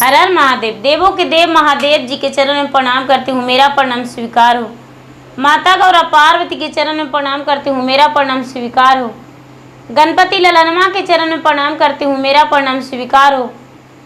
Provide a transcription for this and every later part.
हर हर महादेव। देवों के देव महादेव जी के चरण में प्रणाम करती हूँ, मेरा प्रणाम स्वीकार हो। माता गौरा पार्वती के चरण में प्रणाम करती हूँ, मेरा प्रणाम स्वीकार हो। गणपति ललनमा के चरण में प्रणाम करती हूँ, मेरा प्रणाम स्वीकार हो।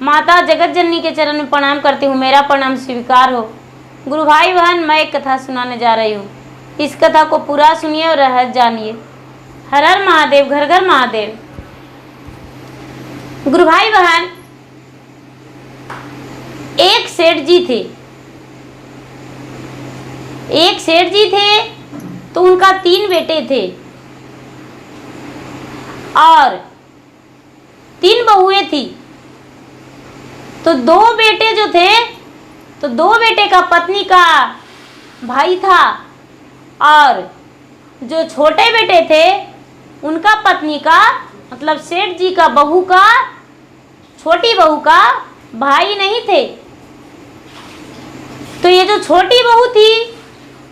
माता जगत जननी के चरण में प्रणाम करती हूँ, मेरा प्रणाम स्वीकार हो। गुरु भाई बहन, मैं एक कथा सुनाने जा रही हूँ। इस कथा को पूरा सुनिए और रहस्य जानिए। हर हर महादेव, घर घर महादेव। गुरु भाई बहन, एक सेठ जी थे। एक सेठ जी थे तो उनका 3 बेटे थे और 3 बहुएं थी। तो 2 बेटे जो थे, तो 2 बेटे का पत्नी का भाई था और जो छोटे बेटे थे उनका पत्नी का, मतलब सेठ जी का बहू का, छोटी बहू का भाई नहीं थे। तो ये जो छोटी बहू थी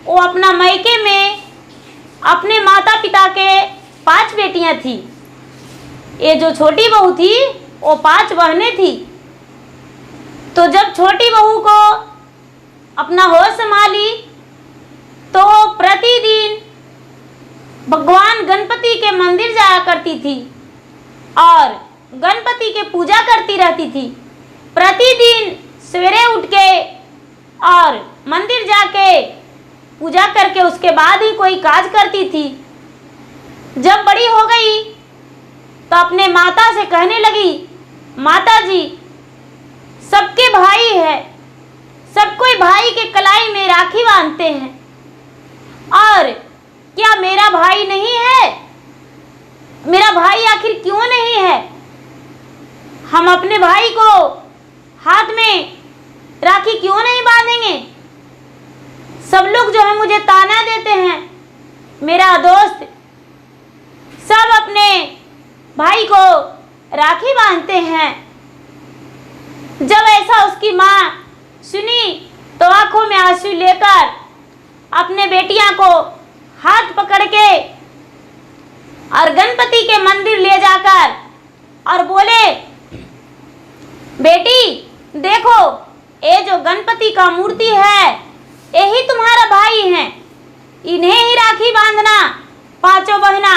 वो अपना मायके में अपने माता पिता के 5 बेटियां थी। ये जो छोटी बहू थी वो 5 बहनें थी। तो जब छोटी बहू को अपना होश संभाली तो प्रतिदिन भगवान गणपति के मंदिर जाया करती थी और गणपति के पूजा करती रहती थी। प्रतिदिन सवेरे उठ के और मंदिर जाके पूजा करके उसके बाद ही कोई काज करती थी। जब बड़ी हो गई तो अपने माता से कहने लगी, माता जी, सबके भाई है, सब कोई भाई के कलाई में राखी बांधते हैं, और क्या मेरा भाई नहीं है? मेरा भाई आखिर क्यों नहीं है? हम अपने भाई को हाथ में राखी क्यों नहीं बांधेंगे? सब लोग जो है मुझे ताना देते हैं, मेरा दोस्त सब अपने भाई को राखी बांधते हैं। जब ऐसा उसकी माँ सुनी तो आंखों में आंसू लेकर अपने बेटियां को हाथ पकड़ के और गणपति के मंदिर ले जाकर और बोले, बेटी देखो, ये जो गणपति का मूर्ति है यही तुम्हारा भाई है, इन्हें ही राखी बांधना 5 बहना।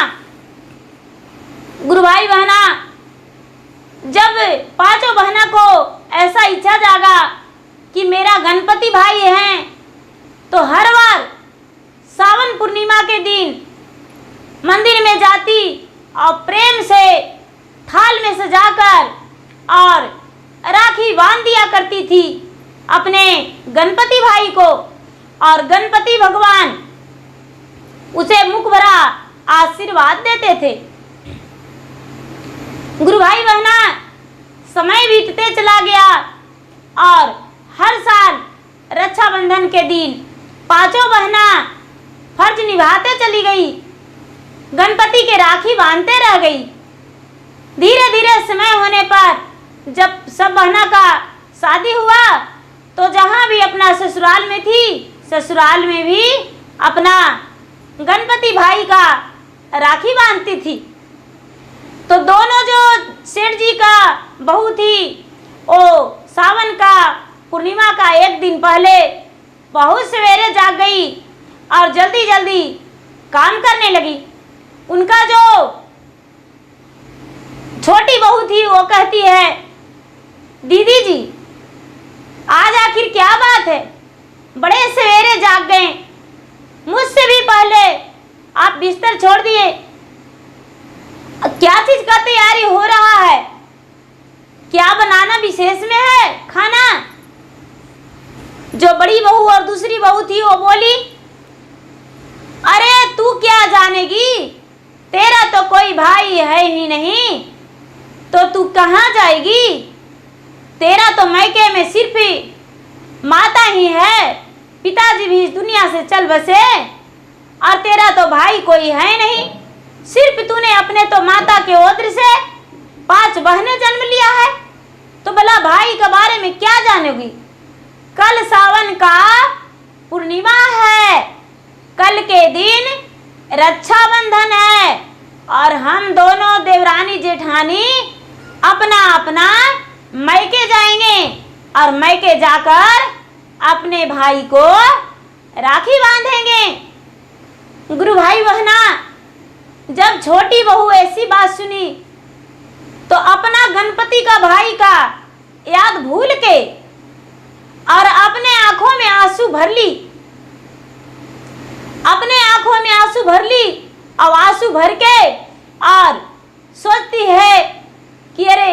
गुरु भाई बहना, जब 5 बहना को ऐसा इच्छा जागा कि मेरा गणपति भाई है, तो हर बार सावन पूर्णिमा के दिन मंदिर में जाती और प्रेम से थाल में सजाकर और राखी बांध दिया करती थी अपने गणपति भाई को, और गणपति भगवान उसे मुख भरा आशीर्वाद देते थे। गुरु भाई बहना, समय बीतते चला गया और हर साल रक्षाबंधन के दिन 5 बहना फर्ज निभाते चली गई, गणपति के राखी बांधते रह गई। धीरे धीरे समय होने पर जब सब बहना का शादी हुआ तो जहाँ भी अपना ससुराल में थी, ससुराल में भी अपना गणपति भाई का राखी बांधती थी। तो दोनों जो सेठ जी का बहू थी वो सावन का पूर्णिमा का एक दिन पहले बहुत सवेरे जाग गई और जल्दी जल्दी काम करने लगी। उनका जो छोटी बहू थी वो कहती है, दीदी जी, आज आखिर क्या बात है, बड़े सवेरे जाग गए, मुझसे भी पहले आप बिस्तर छोड़ दिए, क्या चीज का तैयारी हो रहा है? क्या बनाना विशेष में है खाना? जो बड़ी बहू और दूसरी बहू थी वो बोली, अरे तू क्या जानेगी, तेरा तो कोई भाई है ही नहीं, तो तू कहाँ जाएगी? तेरा तो मायके में सिर्फ माता ही है, पिताजी भी इस दुनिया से चल बसे, और तेरा तो भाई कोई है नहीं, सिर्फ तूने अपने तो माता के ओद्र से 5 बहनें जन्म लिया है, तो भला भाई के बारे में क्या जानोगी? कल सावन का पूर्णिमा है, कल के दिन रक्षाबंधन है और हम दोनों देवरानी जेठानी अपना अपना मायके जाएंगे, और मैके जाकर अपने भाई को राखी बांधेंगे। गुरु भाई बहना, जब छोटी बहू ऐसी बात सुनी तो अपना गणपति का भाई का याद भूल के और अपने आंखों में आंसू भर ली, अपने आंखों में आंसू भर ली और आंसू भर के और सोचती है कि अरे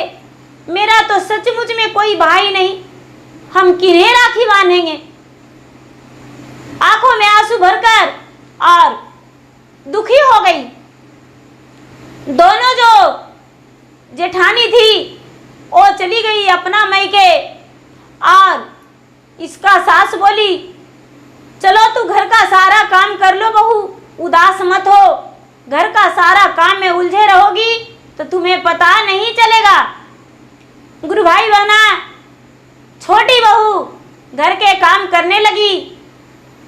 मेरा तो सचमुच में कोई भाई नहीं, हम किन्हें राखी बांधेंगे। आंखों में आंसू भरकर और दुखी हो गई। दोनों जो जेठानी थी वो चली गई अपना मैके और इसका सास बोली, चलो तू घर का सारा काम कर लो बहू, उदास मत हो, घर का सारा काम में उलझे रहोगी तो तुम्हें पता नहीं चलेगा। गुरु भाई बहना, छोटी बहू घर के काम करने लगी।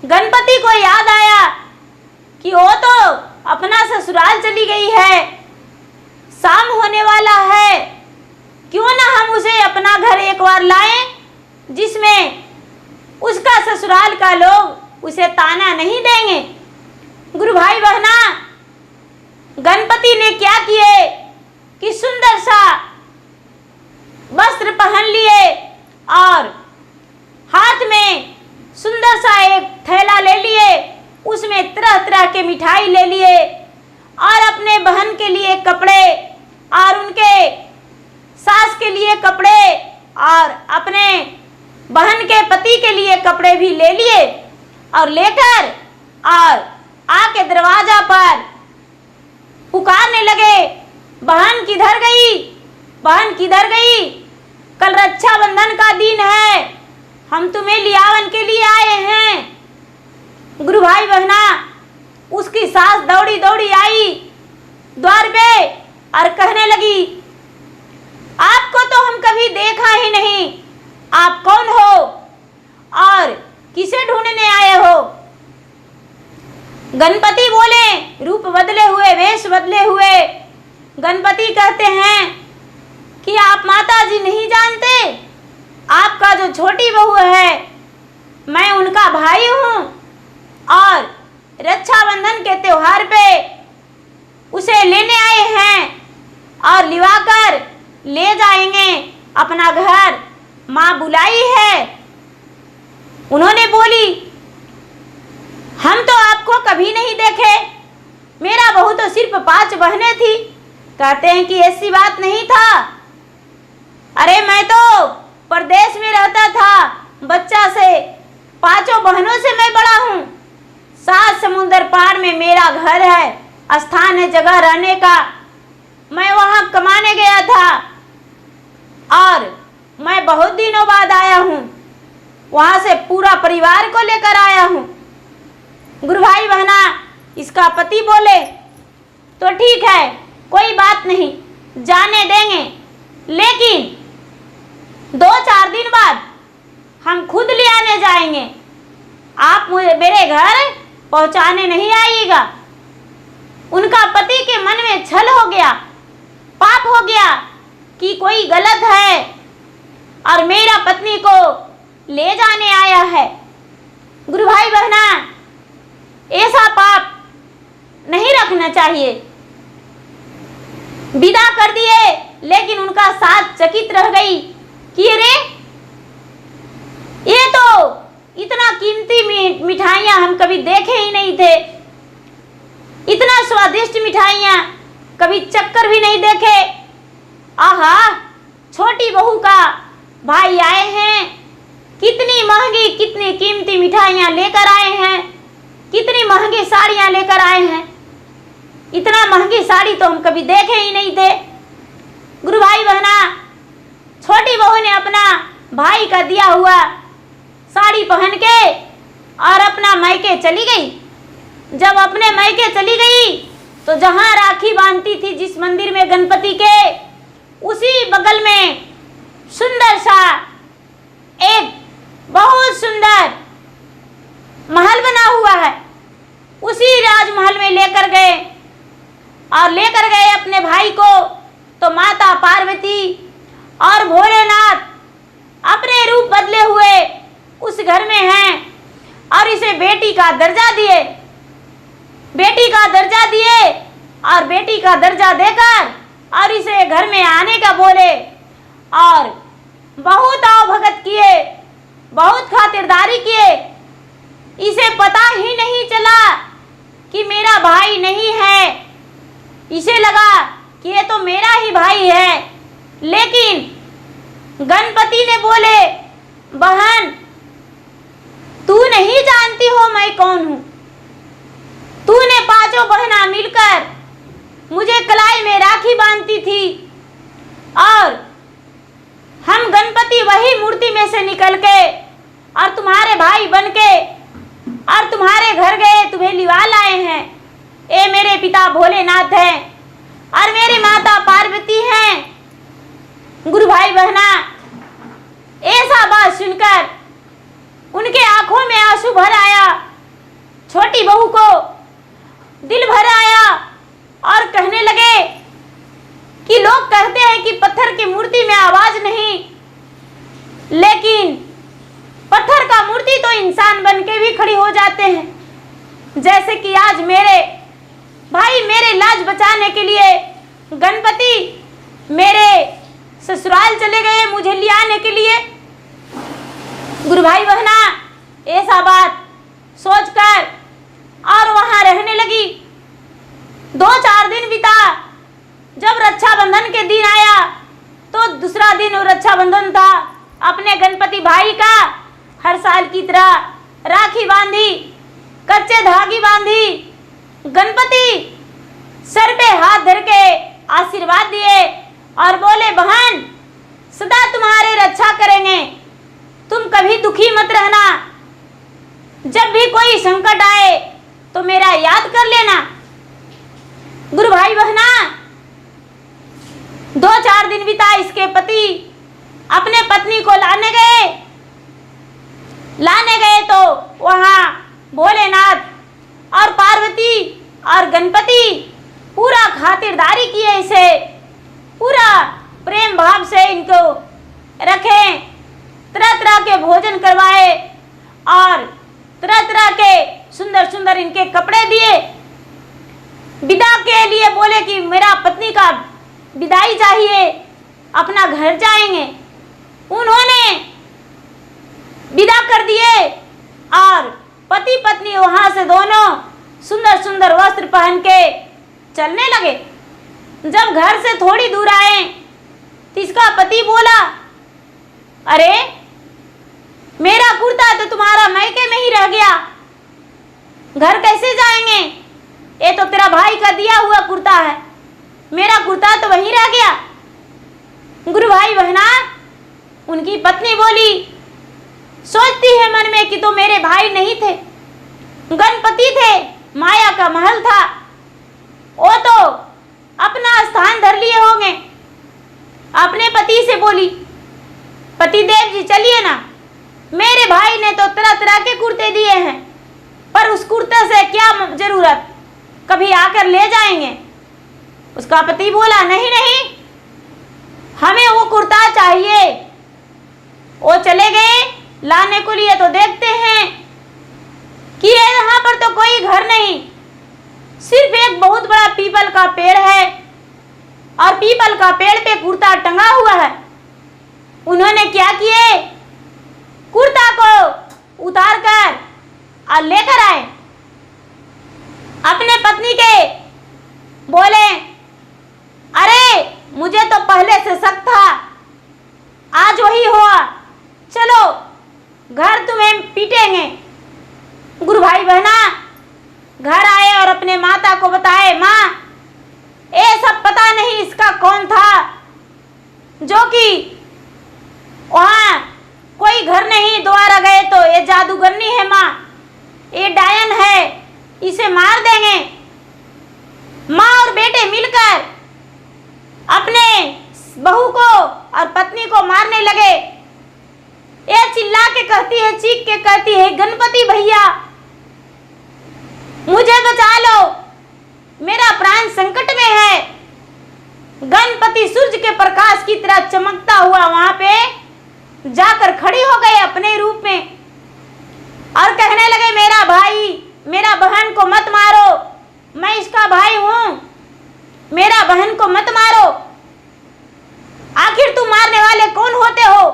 गणपति को याद आया कि वो तो अपना ससुराल चली गई है, शाम होने वाला है, क्यों ना हम उसे अपना घर एक बार लाएं जिसमें उसका ससुराल का लोग उसे ताना नहीं देंगे। गुरु भाई बहना, गणपति ने क्या किए कि सुंदर सा वस्त्र पहन लिए और हाथ में सुंदर सा एक थैला ले लिए, उसमें तरह तरह के मिठाई ले लिए और अपने बहन के लिए कपड़े और उनके सास के लिए कपड़े और अपने बहन के पति के लिए कपड़े भी ले लिए और लेकर और आके दरवाजा पर पुकारने लगे, बहन किधर गई, बहन किधर गई, कल रक्षाबंधन का दिन है, हम तुम्हें लियावन के लिए आए हैं। गुरु भाई बहना, उसकी सास दौड़ी दौड़ी आई द्वार पे और कहने लगी, आपको तो हम कभी देखा ही नहीं, आप कौन हो और किसे ढूंढने आए हो। गणपति बोले, रूप बदले हुए, वेश बदले हुए, गणपति कहते हैं कि आप माता जी नहीं जानते, आपका जो छोटी बहू है मैं उनका भाई हूँ और रक्षाबंधन के त्योहार पे उसे लेने आए हैं और लिवाकर ले जाएंगे अपना घर, माँ बुलाई है। उन्होंने बोली, हम तो आपको कभी नहीं देखे, मेरा बहू तो सिर्फ 5 बहनें थी। कहते हैं कि ऐसी बात नहीं था, अरे मैं तो परदेश में रहता था, बच्चा से 5 बहनों से मैं बड़ा हूँ, 7 समुंदर पार में मेरा घर है, स्थान है जगह रहने का, मैं वहाँ कमाने गया था और मैं बहुत दिनों बाद आया हूँ, वहाँ से पूरा परिवार को लेकर आया हूँ। गुरु भाई बहना, इसका पति बोले, तो ठीक है, कोई बात नहीं, जाने देंगे, लेकिन 2-4 दिन बाद हम खुद ले आने जाएंगे, आप मुझे मेरे घर पहुंचाने नहीं आइएगा। उनका पति के मन में छल हो गया, पाप हो गया कि कोई गलत है और मेरा पत्नी को ले जाने आया है। गुरु भाई बहना, ऐसा पाप नहीं रखना चाहिए। विदा कर दिए, लेकिन उनका साथ चकित रह गई कि अरे ये तो इतना कीमती मिठाइयाँ हम कभी देखे ही नहीं थे, इतना स्वादिष्ट मिठाइयाँ कभी चक्कर भी नहीं देखे। आहा, छोटी बहू का भाई आए हैं, कितनी महंगी कितनी कीमती मिठाइयाँ लेकर आए हैं, कितनी महंगी साड़ियाँ लेकर आए हैं, इतना महंगी साड़ी तो हम कभी देखे ही नहीं थे। गुरु भाई बहना, छोटी बहू ने अपना भाई का दिया हुआ साड़ी पहन के और अपना मैके चली गई। जब अपने मैके चली गई तो जहाँ राखी बांधती थी जिस मंदिर में गणपति के, उसी बगल में सुंदर सा एक बहुत सुंदर महल बना हुआ है, उसी राजमहल में लेकर गए और लेकर गए अपने भाई को। तो माता पार्वती और भोलेनाथ अपने रूप और इसे बेटी का दर्जा दिए। बेटी का दर्जा दिए और बेटी का दर्जा देकर और इसे घर में आने का बोले और बहुत आवभगत किए, बहुत खातिरदारी किए। इसे पता ही नहीं चला कि मेरा भाई नहीं है। इसे लगा कि ये तो मेरा ही भाई है। लेकिन गणपति ने बोले, बहन तू नहीं जानती हो मैं कौन हूं। तूने पांचों बहना मिलकर मुझे कलाई में राखी बांधती थी और हम गणपति वही मूर्ति में से निकल के और तुम्हारे भाई बन के और तुम्हारे घर गए, तुम्हें लिवा लाए हैं। ये मेरे पिता भोलेनाथ हैं और मेरी माता पार्वती हैं। गुरु भाई बहना, ऐसा बात सुनकर उनके आंखों में आंसू भर आया। छोटी बहू को दिल भर आया और कहने लगे कि लोग कहते हैं कि पत्थर की मूर्ति में आवाज नहीं, लेकिन पत्थर का मूर्ति तो इंसान बन के भी खड़ी हो जाते हैं। जैसे कि आज मेरे भाई मेरे लाज बचाने के लिए गणपति मेरे ससुराल चले गए मुझे ले आने के लिए। गुरु भाई बहना, ऐसा बात सोचकर और वहां रहने लगी। 2-4 दिन बीता। जब रक्षाबंधन के दिन आया तो दूसरा दिन रक्षाबंधन था। अपने गणपति भाई का हर साल की तरह राखी बांधी, कच्चे धागे बांधी। गणपति सर पे हाथ धर के आशीर्वाद दिए और बोले, बहन सदा तुम्हारे रक्षा करेंगे, तुम कभी दुखी मत रहना। जब भी कोई संकट आए तो मेरा याद कर लेना। गुरु भाई बहना, 2-4 दिन बीता। इसके पति अपने पत्नी को लाने गए तो वहां भोलेनाथ और पार्वती और गणपति पूरा खातिरदारी किए, इसे पूरा प्रेम भाव से इनको रखे, तरह तरह के भोजन करवाए और तरह तरह के सुंदर सुंदर इनके कपड़े दिए। विदा के लिए बोले कि मेरा पत्नी का विदाई चाहिए, अपना घर जाएंगे। उन्होंने विदा कर दिए और पति पत्नी वहां से दोनों सुंदर सुंदर वस्त्र पहन के चलने लगे। जब घर से थोड़ी दूर आए तो इसका पति बोला, अरे मेरा कुर्ता तो तुम्हारा मैके में ही रह गया, घर कैसे जाएंगे? ये तो तेरा भाई का दिया हुआ कुर्ता है, मेरा कुर्ता तो वहीं रह गया। गुरु भाई बहना, उनकी पत्नी बोली, सोचती है मन में कि तो मेरे भाई नहीं थे, गणपति थे, माया का महल था, वो तो अपना स्थान धर लिए होंगे। अपने पति से बोली, पतिदेव जी चलिए ना, मेरे भाई ने तो तरह तरह के कुर्ते दिए हैं, पर उस कुर्ते से क्या जरूरत, कभी आकर ले जाएंगे। उसका पति बोला, नहीं नहीं, हमें वो कुर्ता चाहिए। वो चले गए लाने को लिए तो देखते हैं कि यहाँ पर तो कोई घर नहीं, सिर्फ एक बहुत बड़ा पीपल का पेड़ है और पीपल का पेड़ पे कुर्ता टंगा हुआ है। उन्होंने क्या किए, कुर्ता को उतार कर और लेकर आए। अपने पत्नी के बोले, अरे मुझे तो पहले से शक था, आज वही हुआ, चलो घर तुम्हें पीटेंगे। गुरु भाई बहना घर आए और अपने माता को बताए, माँ ये सब पता नहीं इसका कौन था, जो कि वहाँ कोई घर नहीं, द्वारा गए तो ये जादूगरनी है माँ, ये डायन है, इसे मार देंगे। माँ और बेटे मिलकर अपने बहू को और पत्नी को मारने लगे। ये चिल्ला के कहती है, चीख के कहती है, गणपति भैया मुझे बचा लो, मेरा प्राण संकट में है। गणपति सूर्य के प्रकाश की तरह चमकता हुआ वहां पे जाकर खड़ी हो गए अपने रूप में और कहने लगे मेरा भाई, मेरा बहन को मत मारो, मैं इसका भाई हूं, मेरा बहन को मत मारो। आखिर तुम मारने वाले कौन होते हो?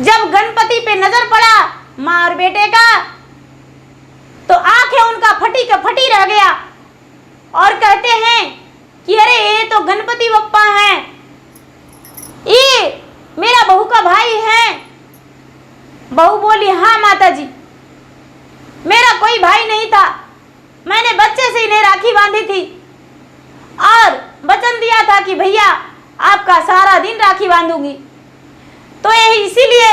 जब गणपति पे नजर पड़ा माँ और बेटे का, तो आंखें उनका फटी का फटी रह गया और कहते हैं कि अरे ये तो गणपति बप्पा हैं, ये मेरा बहू का भाई है। बहू बोली हाँ माता जी, मेरा कोई भाई नहीं था, मैंने बच्चे से इन्हें राखी बांधी थी और वचन दिया था कि भैया आपका सारा दिन राखी बांधूंगी। तो यही इसीलिए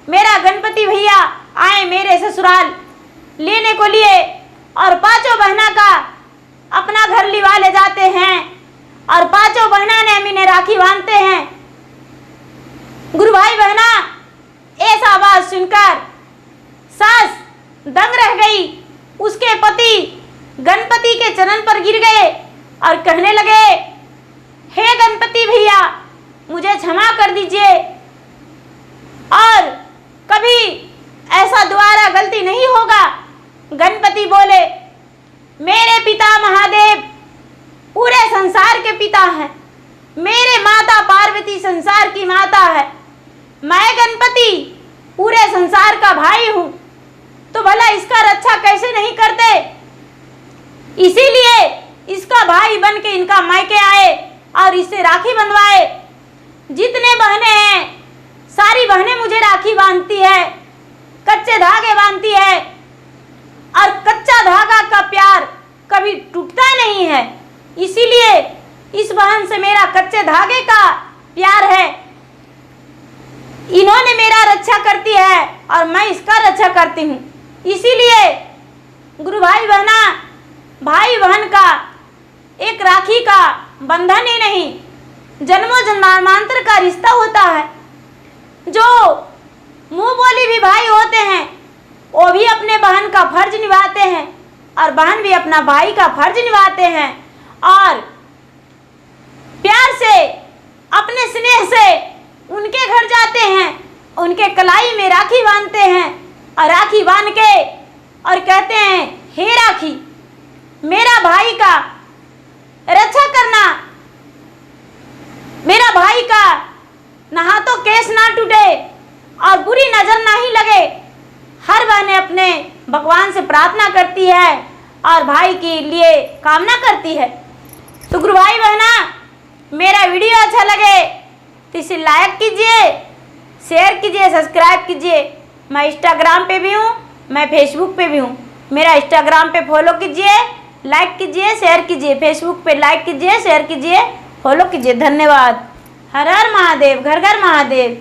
मेरा गणपति भैया आए मेरे ससुराल लेने को लिए और पांचों बहना का अपना घर लिवा ले जाते हैं और पांचों बहना ने हम इन्हें राखी बांधते हैं। गुरु भाई बहना, ऐसा आवाज सुनकर सास दंग रह गई। उसके पति गणपति के चरण पर गिर गए और कहने लगे, हे गणपति भैया मुझे क्षमा कर दीजिए और कभी ऐसा दोबारा गलती नहीं होगा। गणपति बोले, मेरे पिता महादेव पूरे संसार के पिता हैं, मेरे माता पार्वती संसार की माता है, मैं गणपति पूरे संसार का भाई हूं, तो भला इसका रक्षा कैसे नहीं करते? इसीलिए इसका भाई बन के इनका मायके आए और इससे राखी बंधवाए। जितने बहनें हैं सारी बहनें मुझे राखी बांधती है, कच्चे धागे बांधती है और कच्चा धागा का प्यार कभी टूटता नहीं है। इसीलिए इस बहन से मेरा कच्चे धागे का प्यार है। इन्होंने मेरा रक्षा करती है और मैं इसका रक्षा करती हूँ। इसीलिए गुरु भाई बहना, भाई बहन का एक राखी का बंधन ही नहीं, जन्मों जन्मांतर का रिश्ता होता है। जो मुंह बोली भी भाई होते हैं वो भी अपने बहन का फर्ज निभाते हैं और बहन भी अपना भाई का फर्ज निभाते हैं और प्यार से अपने स्नेह से उनके घर जाते हैं, उनके कलाई में राखी बांधते हैं और राखी बांध के और कहते हैं, हे राखी मेरा भाई का रक्षा करना, मेरा भाई का ना हाथों केस ना टूटे और बुरी नजर ना ही लगे। हर बहनें अपने भगवान से प्रार्थना करती है और भाई के लिए कामना करती है। तो गुरु भाई बहना, मेरा वीडियो अच्छा लगे तो इसे लाइक कीजिए, शेयर कीजिए, सब्सक्राइब कीजिए। मैं इंस्टाग्राम पे भी हूँ, मैं फेसबुक पे भी हूँ। मेरा इंस्टाग्राम पे फॉलो कीजिए, लाइक कीजिए, शेयर कीजिए। फेसबुक पे लाइक कीजिए, शेयर कीजिए, फॉलो कीजिए। धन्यवाद। हर हर महादेव, घर घर महादेव।